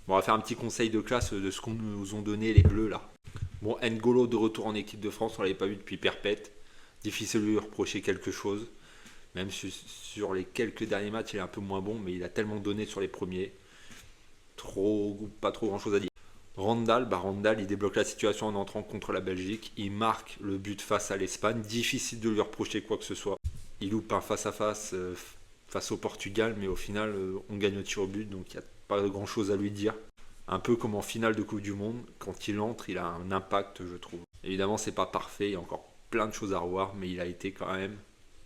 Bon, on va faire un petit conseil de classe de ce qu'on nous ont donné les Bleus là. Bon, N'Golo de retour en équipe de France, on l'avait pas vu depuis perpète. Difficile de lui reprocher quelque chose. Même sur les quelques derniers matchs, il est un peu moins bon, mais il a tellement donné sur les premiers. Pas trop grand chose à dire. Randall, il débloque la situation en entrant contre la Belgique. Il marque le but face à l'Espagne. Difficile de lui reprocher quoi que ce soit. Il loupe un face-à-face face au Portugal, mais au final, on gagne au tir au but, donc il n'y a pas grand chose à lui dire. Un peu comme en finale de Coupe du Monde, quand il entre, il a un impact, je trouve. Évidemment, c'est pas parfait, il y a encore plein de choses à revoir, mais il a été quand même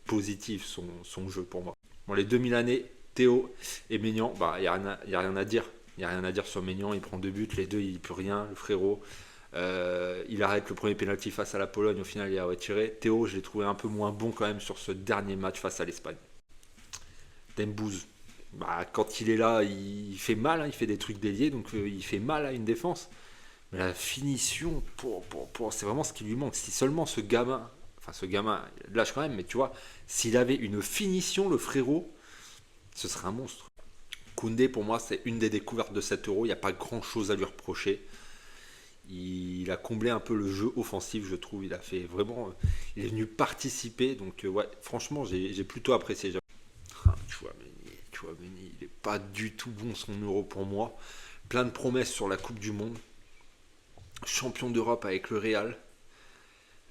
positif son jeu pour moi. Bon, les 2000 années, Théo et Maignan, bah, il n'y a rien à dire. Il n'y a rien à dire sur Maignan, il prend 2 buts, les deux, il ne peut rien, le frérot. Il arrête le premier pénalty face à la Pologne, au final il a retiré. Théo, je l'ai trouvé un peu moins bon quand même sur ce dernier match face à l'Espagne. Dembouz, bah, quand il est là, il fait mal, hein, il fait des trucs déliés, donc il fait mal à une défense. Mais la finition, c'est vraiment ce qui lui manque. Si seulement ce gamin, il lâche quand même, mais tu vois, s'il avait une finition, le frérot, ce serait un monstre. Koundé, pour moi, c'est une des découvertes de 7 euros. Il n'y a pas grand chose à lui reprocher. Il a comblé un peu le jeu offensif, je trouve. Il a fait vraiment. Il est venu participer. Donc, ouais, franchement, j'ai plutôt apprécié. Ah, Chouameni, il n'est pas du tout bon son euro pour moi. Plein de promesses sur la Coupe du Monde. Champion d'Europe avec le Real.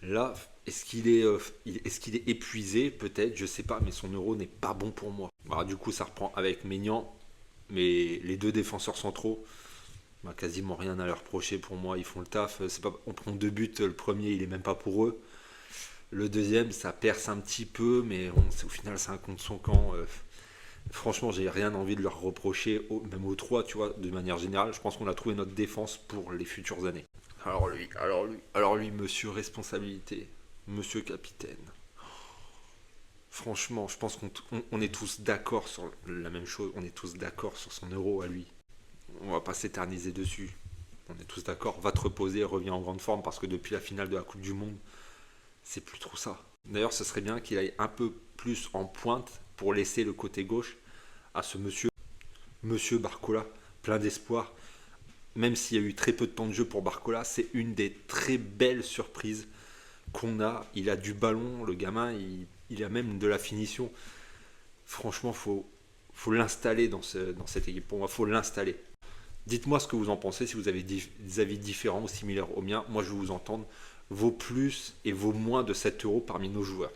Là, est-ce qu'il est épuisé? Peut-être, je sais pas, mais son euro n'est pas bon pour moi. Alors, du coup, ça reprend avec Maignan, mais les deux défenseurs centraux, bah, quasiment rien à leur reprocher pour moi. Ils font le taf. C'est pas, on prend 2 buts, le premier, il est même pas pour eux. Le deuxième, ça perce un petit peu, mais bon, au final, c'est un contre son camp. Franchement, j'ai rien envie de leur reprocher, même aux trois, tu vois, de manière générale. Je pense qu'on a trouvé notre défense pour les futures années. Alors lui, monsieur responsabilité, monsieur capitaine. Franchement, je pense qu'on est tous d'accord sur la même chose. On est tous d'accord sur son euro à lui. On va pas s'éterniser dessus. On est tous d'accord. Va te reposer, reviens en grande forme parce que depuis la finale de la Coupe du Monde, c'est plus trop ça. D'ailleurs, ce serait bien qu'il aille un peu plus en pointe pour laisser le côté gauche à ce monsieur Barcola, plein d'espoir. Même s'il y a eu très peu de temps de jeu pour Barcola, c'est une des très belles surprises qu'on a. Il a du ballon, le gamin, il a même de la finition. Franchement, faut l'installer dans cette équipe. Pour moi, faut l'installer. Dites-moi ce que vous en pensez, si vous avez des avis différents ou similaires aux miens. Moi, je veux vous entendre vos plus et vos moins de 7 euros parmi nos joueurs.